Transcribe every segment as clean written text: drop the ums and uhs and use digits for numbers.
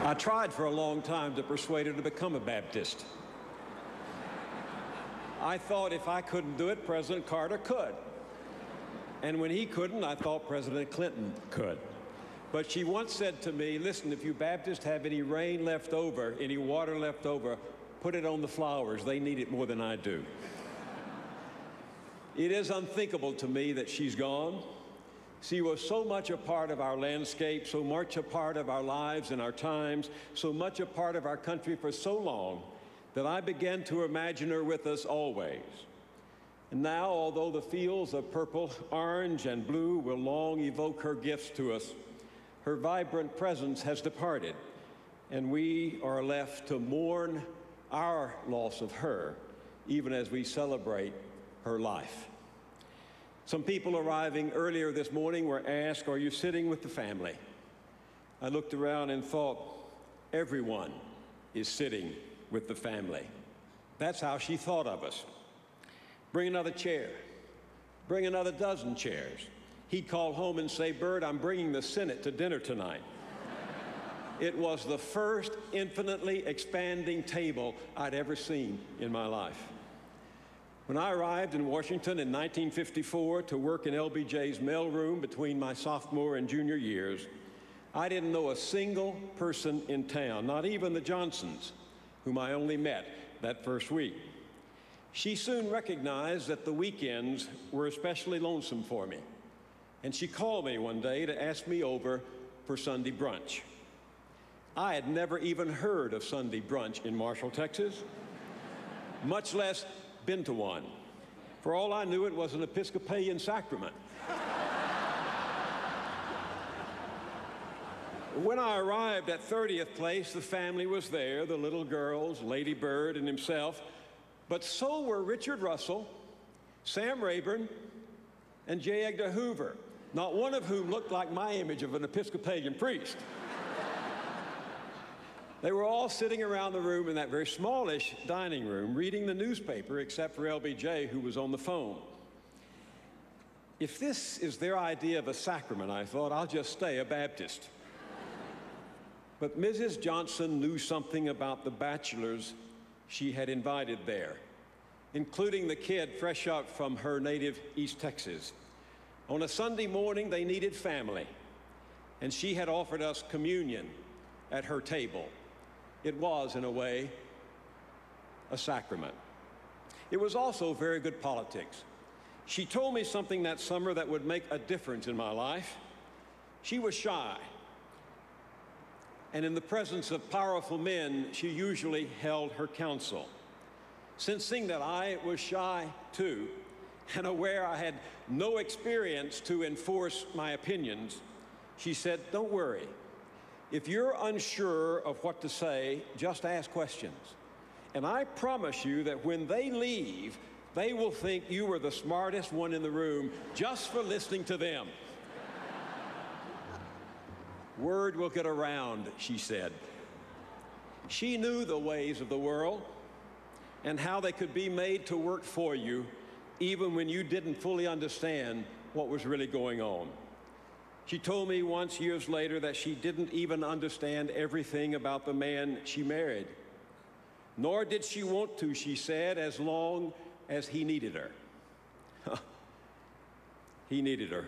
I tried for a long time to persuade her to become a Baptist. I thought if I couldn't do it, President Carter could. And when he couldn't, I thought President Clinton could. But she once said to me, listen, if you Baptists have any rain left over, any water left over, put it on the flowers. They need it more than I do. It is unthinkable to me that she's gone. She was so much a part of our landscape, so much a part of our lives and our times, so much a part of our country for so long that I began to imagine her with us always. And now, although the fields of purple, orange, and blue will long evoke her gifts to us, her vibrant presence has departed, and we are left to mourn our loss of her, even as we celebrate her life. Some people arriving earlier this morning were asked, are you sitting with the family? I looked around and thought, everyone is sitting with the family. That's how she thought of us. Bring another chair. Bring another dozen chairs. He'd call home and say, Bird, I'm bringing the Senate to dinner tonight. It was the first infinitely expanding table I'd ever seen in my life. When I arrived in Washington in 1954 to work in LBJ's mailroom between my sophomore and junior years, I didn't know a single person in town, not even the Johnsons, whom I only met that first week. She soon recognized that the weekends were especially lonesome for me, and she called me one day to ask me over for Sunday brunch. I had never even heard of Sunday brunch in Marshall, Texas, much less been to one. For all I knew, it was an Episcopalian sacrament. When I arrived at 30th Place, the family was there, the little girls, Lady Bird and himself, but so were Richard Russell, Sam Rayburn, and J. Edgar Hoover, not one of whom looked like my image of an Episcopalian priest. They were all sitting around the room in that very smallish dining room, reading the newspaper, except for LBJ, who was on the phone. If this is their idea of a sacrament, I thought, I'll just stay a Baptist. But Mrs. Johnson knew something about the bachelors she had invited there, including the kid fresh up from her native East Texas. On a Sunday morning, they needed family, and she had offered us communion at her table. It was, in a way, a sacrament. It was also very good politics. She told me something that summer that would make a difference in my life. She was shy, and in the presence of powerful men, she usually held her counsel. Sensing that I was shy too, and aware I had no experience to enforce my opinions, she said, don't worry. If you're unsure of what to say, just ask questions. And I promise you that when they leave, they will think you were the smartest one in the room just for listening to them. Word will get around, she said. She knew the ways of the world and how they could be made to work for you, even when you didn't fully understand what was really going on. She told me once, years later, that she didn't even understand everything about the man she married. Nor did she want to, she said, as long as he needed her. He needed her.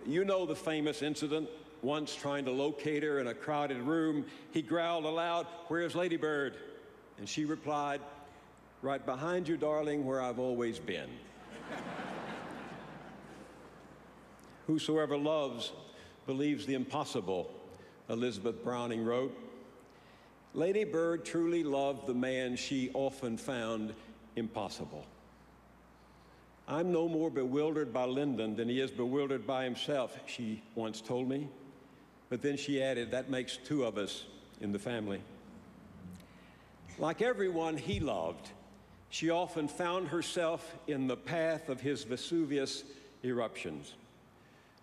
You know the famous incident. Once trying to locate her in a crowded room, he growled aloud, "Where's Lady Bird?" And she replied, "Right behind you, darling, where I've always been." Whosoever loves believes the impossible, Elizabeth Browning wrote. Lady Bird truly loved the man she often found impossible. I'm no more bewildered by Lyndon than he is bewildered by himself, she once told me. But then she added, that makes two of us in the family. Like everyone he loved, she often found herself in the path of his Vesuvius eruptions.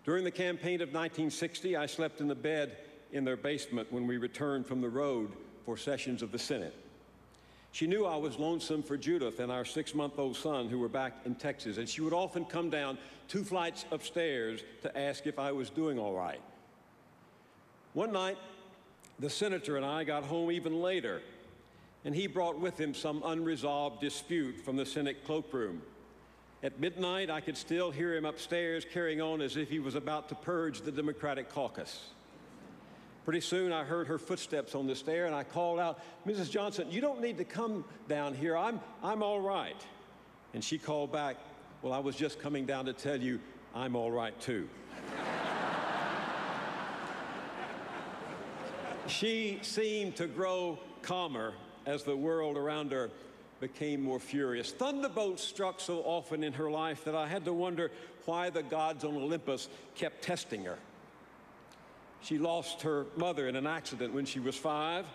During the campaign of 1960, I slept in the bed in their basement when we returned from the road for sessions of the Senate. She knew I was lonesome for Judith and our 6-month-old son who were back in Texas, and she would often come down 2 flights of stairs to ask if I was doing all right. One night, The senator and I got home even later, and he brought with him some unresolved dispute from the Senate cloakroom. At midnight, I could still hear him upstairs carrying on as if he was about to purge the Democratic caucus. Pretty soon, I heard her footsteps on the stair, and I called out, "Mrs. Johnson, you don't need to come down here. I'm all right." And she called back, "Well, I was just coming down to tell you I'm all right, too." She seemed to grow calmer as the world around her became more furious. Thunderbolts struck so often in her life that I had to wonder why the gods on Olympus kept testing her. She lost her mother in an accident when she was 5.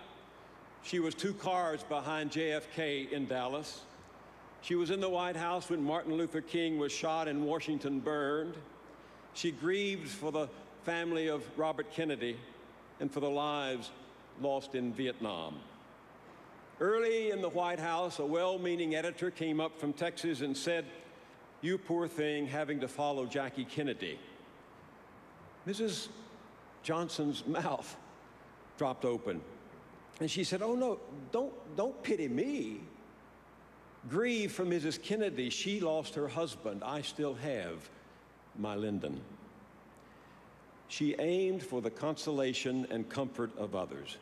She was 2 cars behind JFK in Dallas. She was in the White House when Martin Luther King was shot and Washington burned. She grieved for the family of Robert Kennedy and for the lives lost in Vietnam. Early in the White House, a well-meaning editor came up from Texas and said, "You poor thing, having to follow Jackie Kennedy." Mrs. Johnson's mouth dropped open, and she said, "Oh, no, don't pity me. Grieve for Mrs. Kennedy. She lost her husband. I still have my Lyndon." She aimed for the consolation and comfort of others.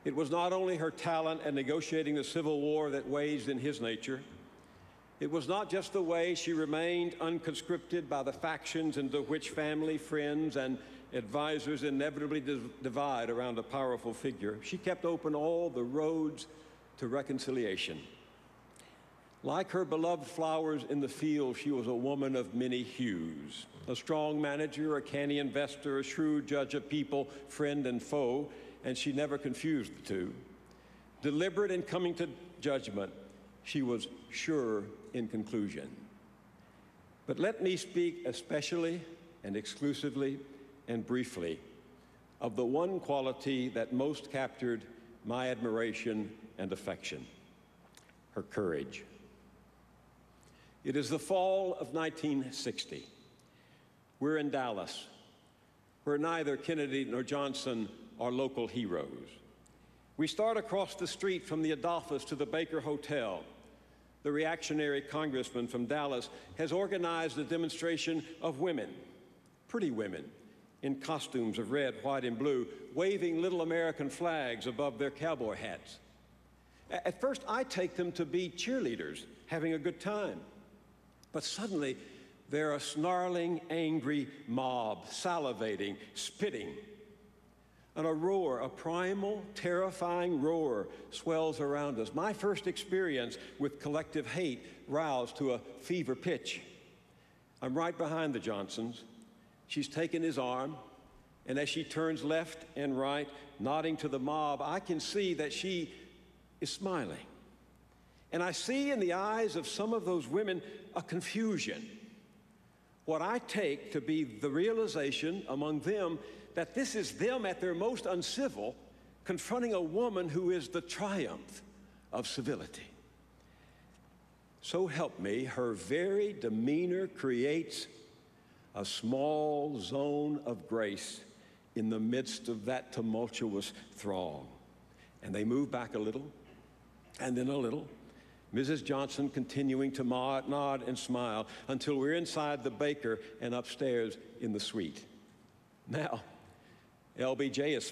It was not only her talent in negotiating the Civil War that waged in his nature. It was not just the way she remained unconscripted by the factions into which family, friends, and advisors inevitably divide around a powerful figure. She kept open all the roads to reconciliation. Like her beloved flowers in the field, she was a woman of many hues. A strong manager, a canny investor, a shrewd judge of people, friend and foe, and she never confused the two. Deliberate in coming to judgment, she was sure in conclusion. But let me speak especially and exclusively and briefly of the one quality that most captured my admiration and affection: her courage. It is the fall of 1960. We're in Dallas, where neither Kennedy nor Johnson are local heroes. We start across the street from the Adolphus to the Baker Hotel. The reactionary congressman from Dallas has organized a demonstration of women, pretty women, in costumes of red, white, and blue, waving little American flags above their cowboy hats. At first, I take them to be cheerleaders, having a good time. But suddenly, they're a snarling, angry mob, salivating, spitting. And a roar, a primal, terrifying roar, swells around us. My first experience with collective hate roused to a fever pitch. I'm right behind the Johnsons. She's taken his arm, and as she turns left and right, nodding to the mob, I can see that she is smiling. And I see in the eyes of some of those women a confusion. What I take to be the realization among them that this is them at their most uncivil, confronting a woman who is the triumph of civility. So help me, her very demeanor creates a small zone of grace in the midst of that tumultuous throng. And they move back a little, and then a little, Mrs. Johnson continuing to nod and smile until we're inside the Baker and upstairs in the suite. Now, LBJ is